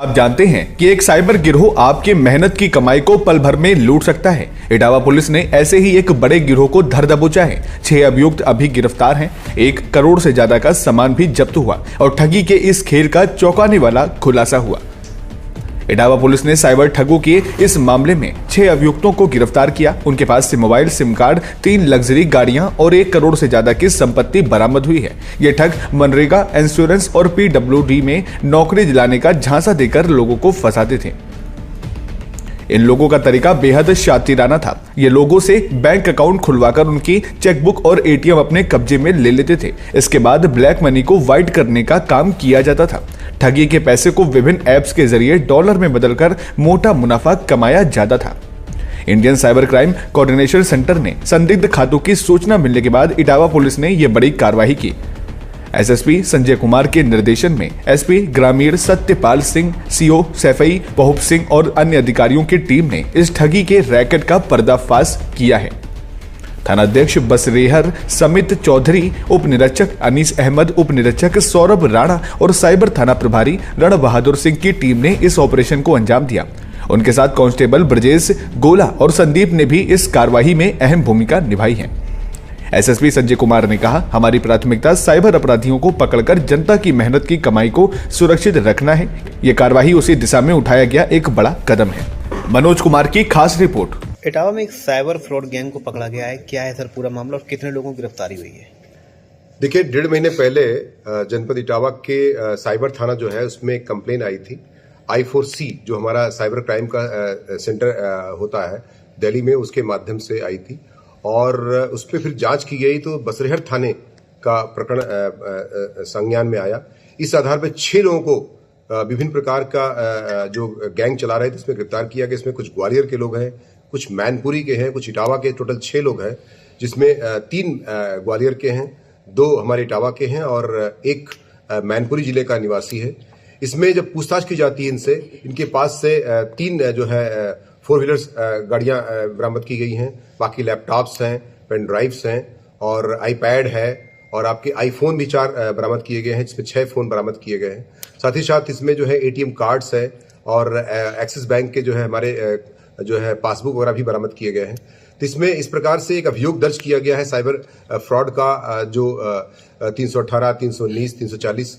आप जानते हैं कि एक साइबर गिरोह आपके मेहनत की कमाई को पल भर में लूट सकता है। इटावा पुलिस ने ऐसे ही एक बड़े गिरोह को धर दबोचा है। 6 अभियुक्त अभी गिरफ्तार हैं। 1 करोड़ से ज्यादा का सामान भी जब्त हुआ और ठगी के इस खेल का चौंकाने वाला खुलासा हुआ। इटावा पुलिस ने साइबर ठगों के इस मामले में 6 अभियुक्तों को गिरफ्तार किया। उनके पास से मोबाइल, सिम कार्ड, 3 लग्जरी गाड़ियां और 1 करोड़ से ज्यादा की संपत्ति बरामद हुई है। ये ठग मनरेगा, इंश्योरेंस और PWD में नौकरी दिलाने का झांसा देकर लोगों को फंसाते थे। इन लोगों का तरीका बेहद शातिराना था। ये लोगों से बैंक अकाउंट खुलवाकर उनकी चेकबुक और ATM अपने कब्जे में ले लेते थे। इसके बाद ब्लैक मनी को व्हाइट करने का काम किया जाता था। ठगी के पैसे को विभिन्न ऐप्स के जरिए डॉलर में बदलकर मोटा मुनाफा कमाया जाता था। Indian cyber crime coordination centre ने संदिग्ध खातों की सूचना मिलने के बाद इटावा पुलिस ने यह बड़ी कार्रवाई की। SSP संजय कुमार के निर्देशन में SP ग्रामीण सत्यपाल सिंह, CO सैफई बहुप सिंह और अन्य अधिकारियों की टीम ने इस ठगी के रैकेट का पर्दाफाश किया है। थानाध्यक्ष बसरेहर समित चौधरी, उप निरीक्षक अनीस अहमद, उप निरीक्षक सौरभ राणा और साइबर थाना प्रभारी रण बहादुर सिंह की टीम ने इस ऑपरेशन को अंजाम दिया। उनके साथ कांस्टेबल ब्रजेश गोला और संदीप ने भी इस कार्रवाई में अहम भूमिका निभाई है। SSP संजय कुमार ने कहा, हमारी प्राथमिकता साइबर अपराधियों को पकड़कर जनता की मेहनत की कमाई को सुरक्षित रखना है। ये कार्रवाई उसी दिशा में उठाया गया एक बड़ा कदम है। मनोज कुमार की खास रिपोर्ट। इटावा में एक साइबर फ्रॉड गैंग को पकड़ा गया है। क्या है सर पूरा मामला और कितने लोगों की गिरफ्तारी हुई है? देखिए, 1.5 महीने पहले जनपद इटावा के साइबर थाना जो है उसमें एक कंप्लेन आई थी। I4C जो हमारा साइबर क्राइम का सेंटर होता है दिल्ली में, उसके माध्यम से आई थी और उस पर फिर जांच की गई तो बसरेहर थाने का प्रकरण संज्ञान में आया। इस आधार पर 6 लोगों को विभिन्न प्रकार का जो गैंग चला रहे थे इसमें गिरफ्तार किया गया। इसमें कुछ ग्वालियर के लोग हैं, कुछ मैनपुरी के हैं, कुछ इटावा के। टोटल 6 लोग हैं, जिसमें 3 ग्वालियर के हैं, 2 हमारे इटावा के हैं और 1 मैनपुरी जिले का निवासी है। इसमें जब पूछताछ की जाती है इनसे, इनके पास से 3 जो है 4 व्हीलर्स गाड़ियां बरामद की गई हैं। बाकी लैपटॉप्स हैं, पेन ड्राइव्स हैं और iPad है और आपके iPhone भी 4 बरामद किए गए हैं, जिसमें 6 फोन बरामद किए गए हैं। साथ ही साथ इसमें जो है ATM कार्ड्स है और एक्सिस बैंक के जो है हमारे जो है पासबुक वगैरह भी बरामद किए गए हैं। तो इसमें इस प्रकार से एक अभियोग दर्ज किया गया है साइबर फ्रॉड का, जो 318, 319, 340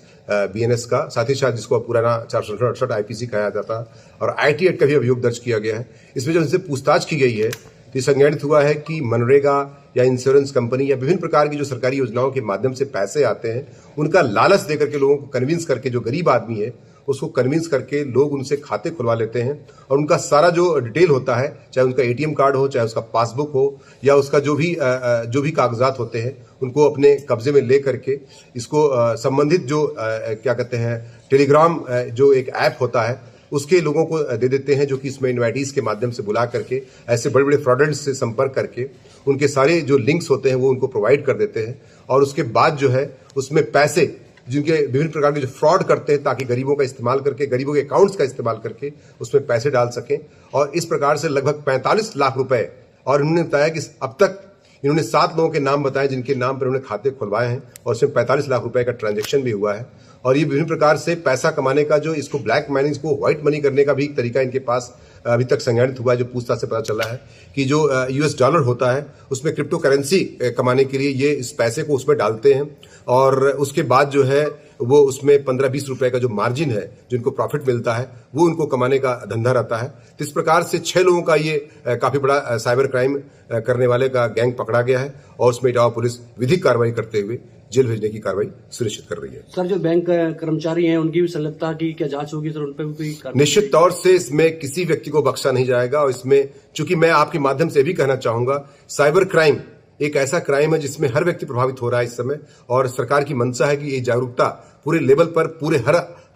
BNS का, साथ ही साथ जिसको पुराना 468 IPC कहा जाता है और IT एक्ट का भी अभियोग दर्ज किया गया है। इसमें जब इनसे पूछताछ की गई है तो ये संज्ञानित हुआ है कि मनरेगा या इंश्योरेंस कंपनी या विभिन्न प्रकार की जो सरकारी योजनाओं के माध्यम से पैसे आते हैं, उनका लालच देकर के लोगों को कन्विंस करके, जो गरीब आदमी है उसको कन्विंस करके लोग उनसे खाते खुलवा लेते हैं और उनका सारा जो डिटेल होता है, चाहे उनका ATM कार्ड हो, चाहे उसका पासबुक हो या उसका जो भी कागजात होते हैं, उनको अपने कब्जे में ले करके इसको संबंधित जो क्या कहते हैं टेलीग्राम जो एक ऐप होता है उसके लोगों को दे देते हैं, जो कि इसमें इनवाइटीज के माध्यम से बुला करके ऐसे बड़े बड़े फ्रॉडेंट्स से संपर्क करके उनके सारे जो लिंक्स होते हैं वो उनको प्रोवाइड कर देते हैं और उसके बाद जो है उसमें पैसे जिनके विभिन्न प्रकार के जो फ्रॉड करते हैं ताकि गरीबों का इस्तेमाल करके, गरीबों के अकाउंट्स का इस्तेमाल करके उसमें पैसे डाल सकें। और इस प्रकार से लगभग 45 लाख रुपए, और उन्होंने बताया कि अब तक इन्होंने 7 लोगों के नाम बताए जिनके नाम पर उन्होंने खाते खुलवाए हैं और उसमें 45 लाख रुपए का ट्रांजैक्शन भी हुआ है। और ये विभिन्न प्रकार से पैसा कमाने का, जो इसको ब्लैक मनी, इसको व्हाइट मनी करने का भी एक तरीका इनके पास अभी तक संज्ञानित हुआ है। जो पूछताछ से पता चला है कि जो US डॉलर होता है उसमें क्रिप्टो करेंसी कमाने के लिए ये इस पैसे को उसमें डालते हैं और उसके बाद जो है वो उसमें 15-20 रुपए का जो मार्जिन है, जो इनको प्रॉफिट मिलता है, वो उनको कमाने का धंधा रहता है। तो इस प्रकार से 6 लोगों का ये काफी बड़ा साइबर क्राइम करने वाले का गैंग पकड़ा गया है और उसमें इटावा पुलिस विधिक कार्रवाई करते हुए जेल भेजने की कार्रवाई सुनिश्चित कर रही है। सर, जो बैंक कर्मचारी हैं उनकी भी संलिप्तता की क्या जांच होगी सर? उन पर भी कोई कार्रवाई? निश्चित तौर से इसमें किसी व्यक्ति को बख्शा नहीं जाएगा और इसमें चूंकि मैं आपके माध्यम से भी कहना चाहूंगा, साइबर क्राइम एक ऐसा क्राइम है जिसमें हर व्यक्ति प्रभावित हो रहा है इस समय और सरकार की मंशा है कि ये जागरूकता पूरे लेवल पर, पूरे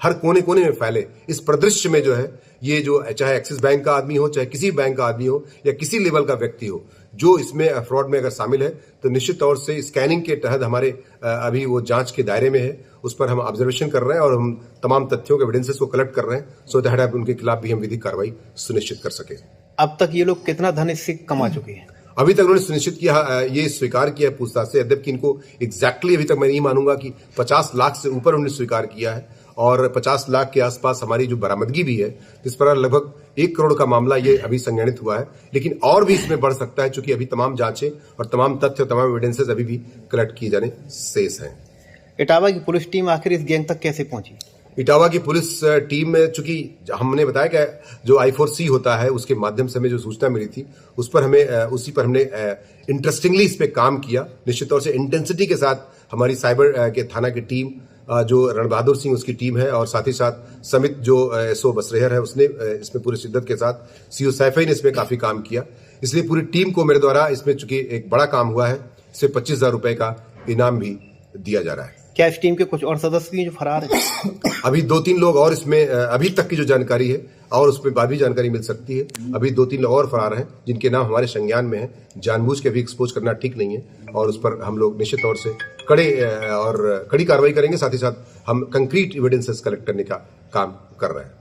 हर कोने कोने में फैले। इस परिदृश्य में जो है ये जो चाहे एक्सिस बैंक का आदमी हो, चाहे किसी बैंक का आदमी हो या किसी लेवल का व्यक्ति हो, जो इसमें फ्रॉड में अगर शामिल है तो निश्चित तौर से स्कैनिंग के तहत हमारे अभी वो जांच के दायरे में है, उस पर हम ऑब्जर्वेशन कर रहे हैं और हम तमाम तथ्यों के एविडेंसेस को कलेक्ट कर रहे हैं सो दैट उनके खिलाफ भी हम विधिक कार्रवाई सुनिश्चित कर सके। अब तक ये लोग कितना धन इससे कमा चुके हैं? अभी तक उन्होंने सुनिश्चित किया, ये स्वीकार किया है पूछताछ से, यद्यपि इनको एग्जैक्टली अभी तक मैं नहीं मानूंगा कि 50 लाख से ऊपर उन्होंने स्वीकार किया है और 50 लाख के आसपास हमारी जो बरामदगी भी है, इस पर लगभग 1 करोड़ का मामला ये अभी संज्ञानित हुआ है। लेकिन और भी इसमें बढ़ सकता है, चूंकि अभी तमाम जांचें और तमाम तथ्य, तमाम एविडेंसेस अभी भी कलेक्ट किए जाने शेष हैं। इटावा की पुलिस टीम आखिर इस गैंग तक कैसे पहुंची? इटावा की पुलिस टीम में, चूंकि हमने बताया कि जो I4C होता है उसके माध्यम से हमें जो सूचना मिली थी उसी पर हमने इंटरेस्टिंगली इस पे काम किया। निश्चित तौर से इंटेंसिटी के साथ हमारी साइबर के थाना की टीम, जो रणबहादुर सिंह उसकी टीम है, और साथ ही साथ समित जो SO बसरेहर है उसने इसमें पूरी शिद्दत के साथ, CO सैफई ने इसमें काफी काम किया। इसलिए पूरी टीम को मेरे द्वारा इसमें चूंकि एक बड़ा काम हुआ है, इससे 25,000 रुपए का इनाम भी दिया जा रहा है। क्या इस टीम के कुछ और सदस्य भी हैं जो फरार हैं? अभी 2-3 लोग और इसमें, अभी तक की जो जानकारी है और उसमें बाद भी जानकारी मिल सकती है, अभी 2-3 लोग और फरार हैं जिनके नाम हमारे संज्ञान में है। जानबूझ के भी एक्सपोज करना ठीक नहीं है और उस पर हम लोग निश्चित तौर से कड़ी कार्रवाई करेंगे। साथ ही साथ हम कंक्रीट एविडेंसेस कलेक्ट करने का काम कर रहे हैं।